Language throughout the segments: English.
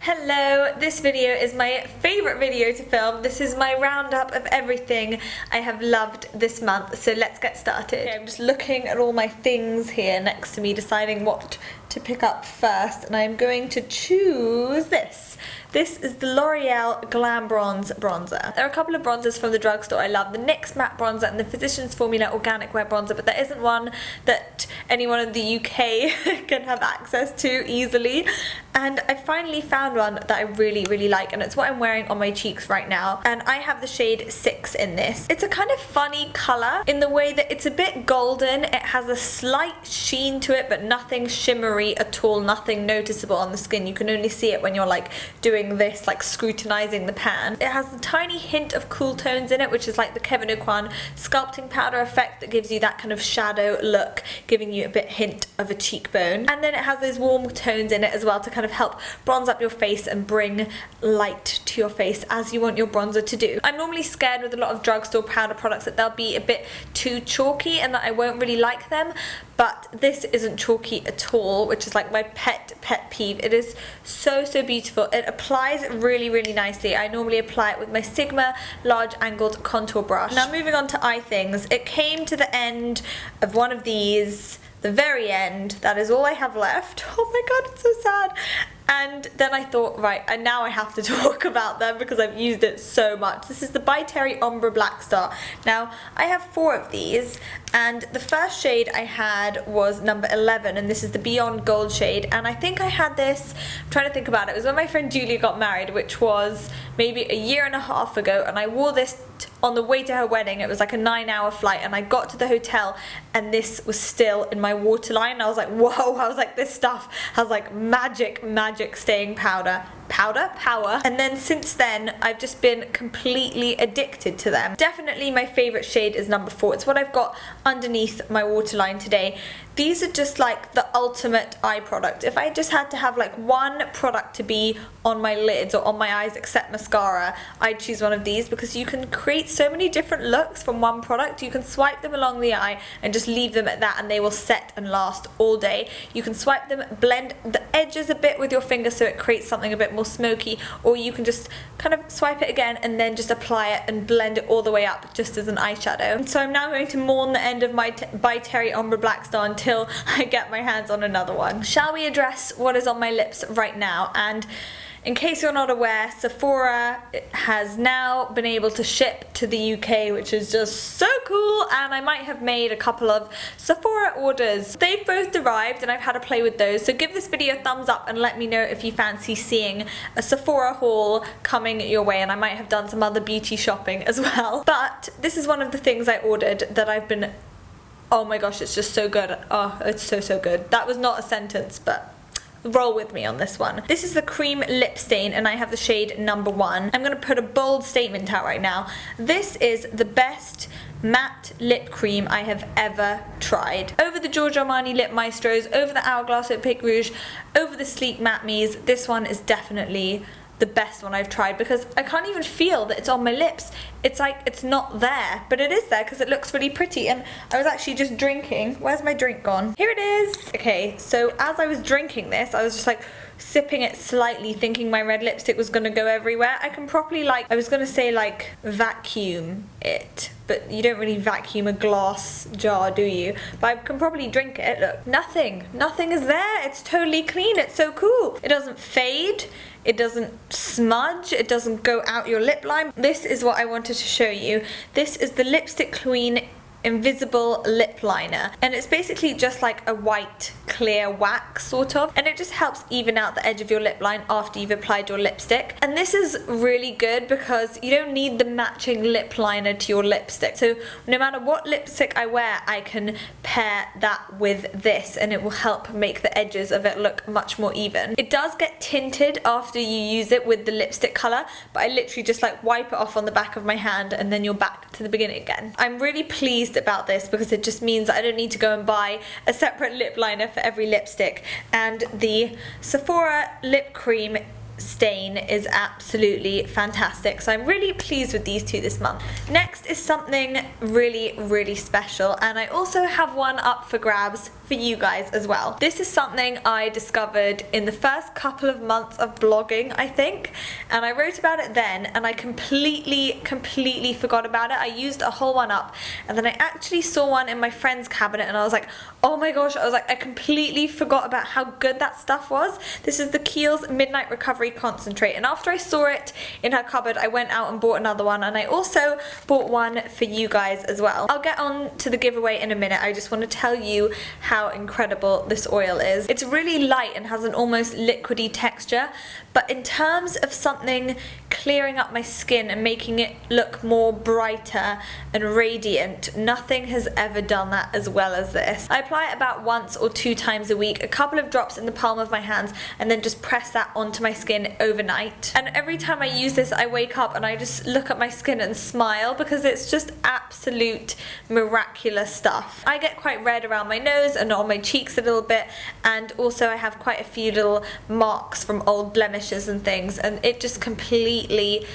Hello, this video is my favourite video to film. This is my roundup of everything I have loved this month, so let's get started. Okay, I'm just looking at all my things here next to me, deciding what to pick up first, and I'm going to choose this. This is the L'Oreal Glam Bronze Bronzer. There are a couple of bronzers from the drugstore I love, the NYX Matte Bronzer and the Physicians Formula Organic Wear Bronzer, but there isn't one that anyone in the UK can have access to easily. And I finally found one that I really like, and it's what I'm wearing on my cheeks right now. And I have the shade 6 in this. It's a kind of funny colour in the way that it's a bit golden. It has a slight sheen to it, but nothing shimmery at all, nothing noticeable on the skin. You can only see it when you're like doing this, like scrutinizing the pan. It has a tiny hint of cool tones in it, which is like the Kevyn Aucoin sculpting powder effect that gives you that kind of shadow look, giving you a bit hint of a cheekbone. And then it has those warm tones in it as well to kind of help bronze up your face and bring light to your face as you want your bronzer to do. I'm normally scared with a lot of drugstore powder products that they'll be a bit too chalky and that I won't really like them, but this isn't chalky at all, which is like my pet peeve. It is so beautiful. It applies really nicely. I normally apply it with my Sigma large angled contour brush. Now moving on to eye things, it came to the end of one of these, the very end. That is all I have left. Oh my god, it's so sad. And then I thought, right, and now I have to talk about them because I've used it so much. This is the By Terry Ombre Blackstar. Now, I have 4 of these, and the first shade I had was number 11, and this is the Beyond Gold shade. And I think I had this, I'm trying to think about it, it was when my friend Julia got married, which was maybe a year and a half ago, and I wore this on the way to her wedding. It was like a 9-hour flight, and I got to the hotel and this was still in my waterline. I was like, whoa, I was like, this stuff has like magic staying power. And then since then I've just been completely addicted to them. Definitely my favourite shade is number 4. It's what I've got underneath my waterline today. These are just like the ultimate eye product. If I just had to have like one product to be on my lids or on my eyes except mascara, I'd choose one of these because you can create so many different looks from one product. You can swipe them along the eye and just leave them at that and they will set and last all day. You can swipe them, blend the edges a bit with your finger so it creates something a bit more smoky, or you can just kind of swipe it again and then just apply it and blend it all the way up just as an eyeshadow. And so I'm now going to mourn the end of my By Terry Ombre Blackstar until I get my hands on another one. Shall we address what is on my lips right now? And in case you're not aware, Sephora has now been able to ship to the UK, which is just so cool, and I might have made a couple of Sephora orders. They've both arrived and I've had a play with those, so give this video a thumbs up and let me know if you fancy seeing a Sephora haul coming your way, and I might have done some other beauty shopping as well. But this is one of the things I ordered that I've been, oh my gosh, it's just so good. Oh, it's so good. That was not a sentence, but roll with me on this one. This is the Cream Lip Stain and I have the shade number 1. I'm going to put a bold statement out right now. This is the best matte lip cream I have ever tried. Over the Giorgio Armani Lip Maestros, over the Hourglass Opaque Rouge, over the Sleek Matte Me's, this one is definitely the best one I've tried because I can't even feel that it's on my lips. It's like it's not there, but it is there because it looks really pretty. And I was actually just drinking. Where's my drink gone? Here it is. Okay, so as I was drinking this, I was just like sipping it slightly, thinking my red lipstick was gonna go everywhere. I can properly, like, I was gonna say like vacuum it, but you don't really vacuum a glass jar, do you? But I can probably drink it. Look, nothing is there. It's totally clean. It's so cool. It doesn't fade. It doesn't smudge, it doesn't go out your lip line. This is what I wanted to show you. This is the Lipstick Queen Invisible Lip Liner, and it's basically just like a white clear wax sort of, and it just helps even out the edge of your lip line after you've applied your lipstick. And this is really good because you don't need the matching lip liner to your lipstick, so no matter what lipstick I wear I can pair that with this and it will help make the edges of it look much more even. It does get tinted after you use it with the lipstick colour, but I literally just like wipe it off on the back of my hand and then you're back to the beginning again. I'm really pleased about this because it just means that I don't need to go and buy a separate lip liner for every lipstick, and the Sephora lip cream stain is absolutely fantastic. So I'm really pleased with these 2 this month. Next is something really special, and I also have one up for grabs for you guys as well. This is something I discovered in the first couple of months of blogging, I think, and I wrote about it then, and I completely forgot about it. I used a whole one up, and then I actually saw one in my friend's cabinet, and I was like, oh my gosh, I completely forgot about how good that stuff was. This is the Kiehl's Midnight Recovery Concentrate, and after I saw it in her cupboard, I went out and bought another one, and I also bought one for you guys as well. I'll get on to the giveaway in a minute. I just want to tell you how incredible this oil is. It's really light and has an almost liquidy texture, but in terms of something clearing up my skin and making it look more brighter and radiant, nothing has ever done that as well as this. I apply it about once or 2 times a week, a couple of drops in the palm of my hands, and then just press that onto my skin overnight. And every time I use this, I wake up and I just look at my skin and smile, because it's just absolute miraculous stuff. I get quite red around my nose and on my cheeks a little bit, and also I have quite a few little marks from old blemishes and things, and it just completely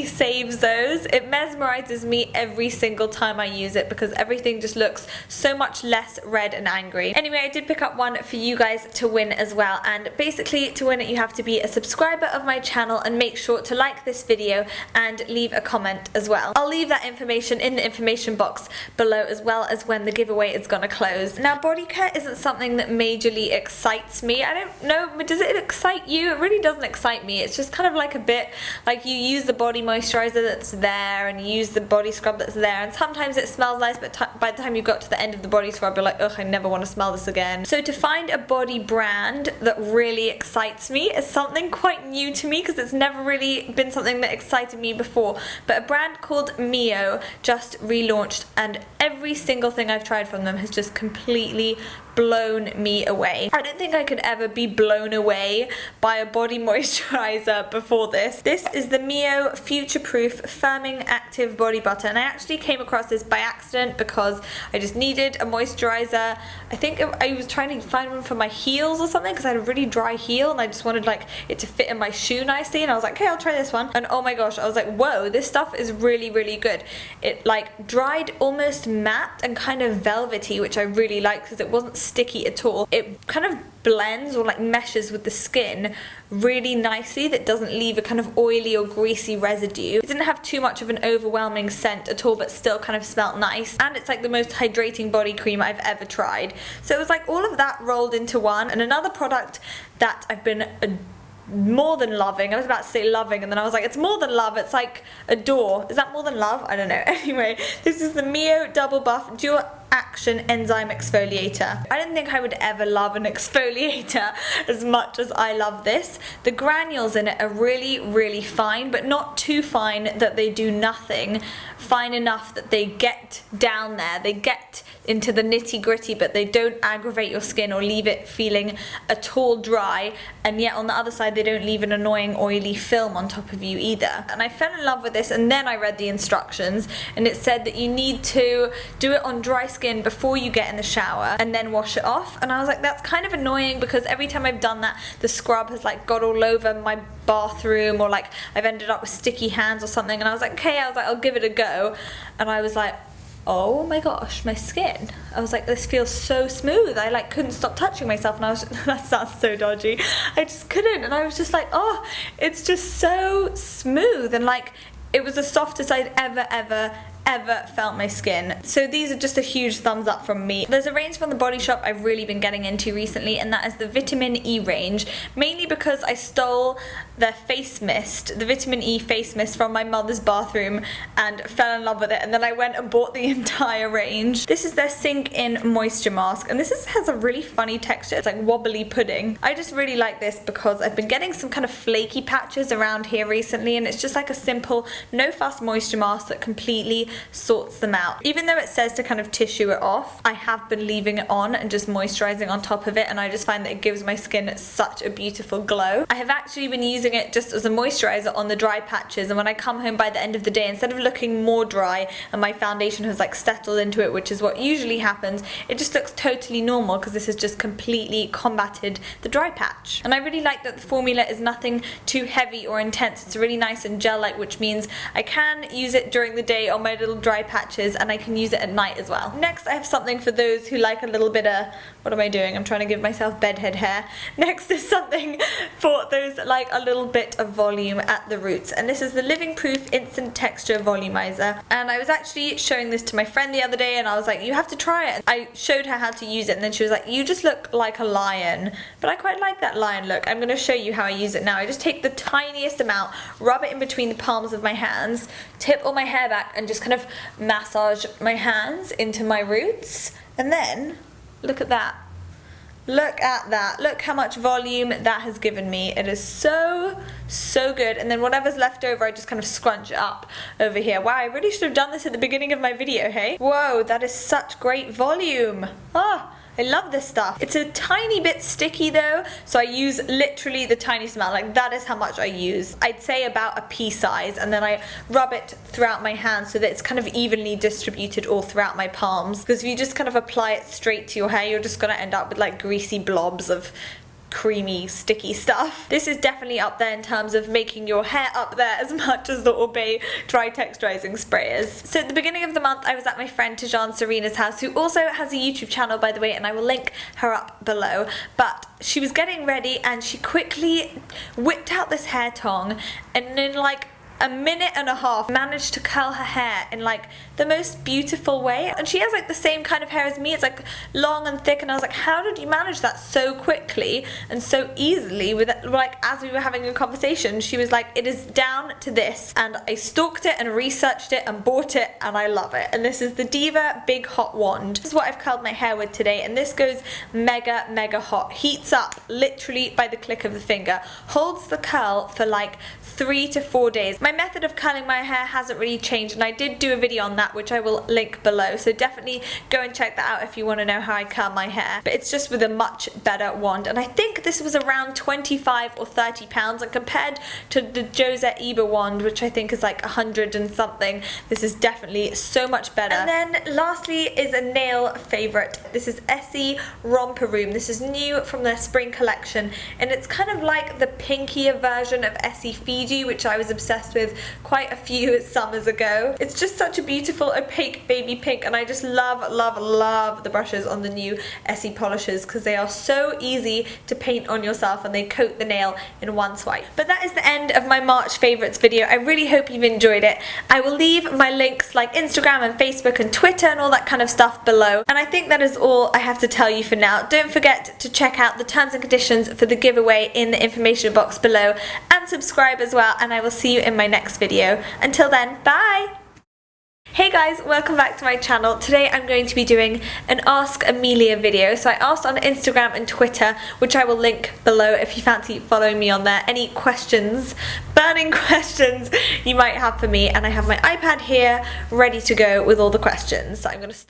saves those. It mesmerizes me every single time I use it, because everything just looks so much less red and angry. Anyway, I did pick up one for you guys to win as well, and basically to win it you have to be a subscriber of my channel and make sure to like this video and leave a comment as well. I'll leave that information in the information box below, as well as when the giveaway is gonna close. Now, body care isn't something that majorly excites me. I don't know, does it excite you? It really doesn't excite me. It's just kind of like a bit like you use the body moisturizer that's there and you use the body scrub that's there, and sometimes it smells nice, but by the time you got to the end of the body scrub you're like, ugh, I never want to smell this again. So to find a body brand that really excites me is something quite new to me, because it's never really been something that excited me before. But a brand called Mio just relaunched, and every single thing I've tried from them has just completely blown me away. I don't think I could ever be blown away by a body moisturizer before this. This is the Mio Future Proof Firming Active Body Butter, and I actually came across this by accident because I just needed a moisturizer. I think I was trying to find one for my heels or something, because I had a really dry heel and I just wanted like it to fit in my shoe nicely, and I was like, okay, I'll try this one, and oh my gosh, I was like, whoa, this stuff is really good. It like dried almost matte and kind of velvety, which I really liked because it wasn't sticky at all. It kind of blends or like meshes with the skin really nicely, that doesn't leave a kind of oily or greasy residue. It didn't have too much of an overwhelming scent at all, but still kind of smelled nice, and it's like the most hydrating body cream I've ever tried. So it was like all of that rolled into one. And another product that I've been more than loving, I was about to say loving and then I was like, it's more than love, it's like adore. Is that more than love? I don't know. Anyway, this is the Mio Double Buff Dual Action Enzyme Exfoliator. I didn't think I would ever love an exfoliator as much as I love this. The granules in it are really fine, but not too fine that they do nothing. Fine enough that they get down there, they get into the nitty-gritty, but they don't aggravate your skin or leave it feeling at all dry, and yet on the other side they don't leave an annoying oily film on top of you either. And I fell in love with this, and then I read the instructions, and it said that you need to do it on dry skin before you get in the shower and then wash it off, and I was like, that's kind of annoying, because every time I've done that the scrub has like got all over my bathroom, or like I've ended up with sticky hands or something, and I was like, okay, I'll give it a go, and I was like, oh my gosh, my skin. I was like, this feels so smooth. I like couldn't stop touching myself, and I was just, that sounds so dodgy. I just couldn't, and I was just like, oh, it's just so smooth, and like it was the softest I'd ever felt my skin. So these are just a huge thumbs up from me. There's a range from the Body Shop I've really been getting into recently, and that is the Vitamin E range, mainly because I stole their face mist, the Vitamin E face mist, from my mother's bathroom and fell in love with it, and then I went and bought the entire range. This is their Sink In Moisture Mask, and this has a really funny texture. It's like wobbly pudding. I just really like this because I've been getting some kind of flaky patches around here recently, and it's just like a simple, no fuss moisture mask that completely sorts them out. Even though it says to kind of tissue it off, I have been leaving it on and just moisturizing on top of it, and I just find that it gives my skin such a beautiful glow. I have actually been using it just as a moisturizer on the dry patches, and when I come home by the end of the day, instead of looking more dry and my foundation has like settled into it, which is what usually happens, it just looks totally normal because this has just completely combated the dry patch. And I really like that the formula is nothing too heavy or intense. It's really nice and gel-like, which means I can use it during the day on my little dry patches, and I can use it at night as well. Next, I have something for those who like a little bit of, what am I doing? I'm trying to give myself bedhead hair. Next is something for those that like a little bit of volume at the roots, and this is the Living Proof Instant Texture Volumizer. And I was actually showing this to my friend the other day, and I was like, you have to try it. I showed her how to use it, and then she was like, you just look like a lion. But I quite like that lion look. I'm going to show you how I use it now. I just take the tiniest amount, rub it in between the palms of my hands, tip all my hair back, and just kind of massage my hands into my roots. And then, look at that. Look at that. Look how much volume that has given me. It is so, so good. And then whatever's left over, I just kind of scrunch it up over here. Wow, I really should have done this at the beginning of my video, hey? Whoa, that is such great volume. Ah. I love this stuff. It's a tiny bit sticky though, so I use literally the tiniest amount. Like, that is how much I use. I'd say about a pea size, and then I rub it throughout my hands so that it's kind of evenly distributed all throughout my palms. Because if you just kind of apply it straight to your hair, you're just gonna end up with like greasy blobs of creamy, sticky stuff. This is definitely up there in terms of making your hair up there as much as the Ombre dry texturizing spray is. So at the beginning of the month, I was at my friend Tajan Serena's house, who also has a YouTube channel, by the way, and I will link her up below. But she was getting ready and she quickly whipped out this hair tong, and in like a minute and a half managed to curl her hair in like the most beautiful way. And she has like the same kind of hair as me. It's like long and thick, and I was like, how did you manage that so quickly and so easily? With like, as we were having a conversation, she was like, it is down to this, and I stalked it and researched it and bought it, and I love it. And this is the Diva Big Hot Wand. This is what I've curled my hair with today, and this goes mega hot. Heats up literally by the click of the finger, holds the curl for like 3 to 4 days. My method of curling my hair hasn't really changed, and I did do a video on that which I will link below, so definitely go and check that out if you want to know how I curl my hair. But it's just with a much better wand, and I think this was around 25 or 30 pounds, and compared to the Josette Eber wand, which I think is like 100 and something, this is definitely so much better. And then lastly is a nail favorite. This is Essie Romper Room. This is new from their spring collection, and it's kind of like the pinkier version of Essie Fiji, which I was obsessed with quite a few summers ago. It's just such a beautiful opaque baby pink, and I just love the brushes on the new Essie polishes because they are so easy to paint on yourself and they coat the nail in one swipe. But that is the end of my March favorites video. I really hope you've enjoyed it. I will leave my links like Instagram and Facebook and Twitter and all that kind of stuff below, and I think that is all I have to tell you for now. Don't forget to check out the terms and conditions for the giveaway in the information box below, and subscribe as well, and I will see you in my next video. Until then, bye! Hey guys, welcome back to my channel. Today I'm going to be doing an Ask Amelia video. So I asked on Instagram and Twitter, which I will link below if you fancy following me on there, any questions, burning questions you might have for me, and I have my iPad here ready to go with all the questions. So I'm going to start.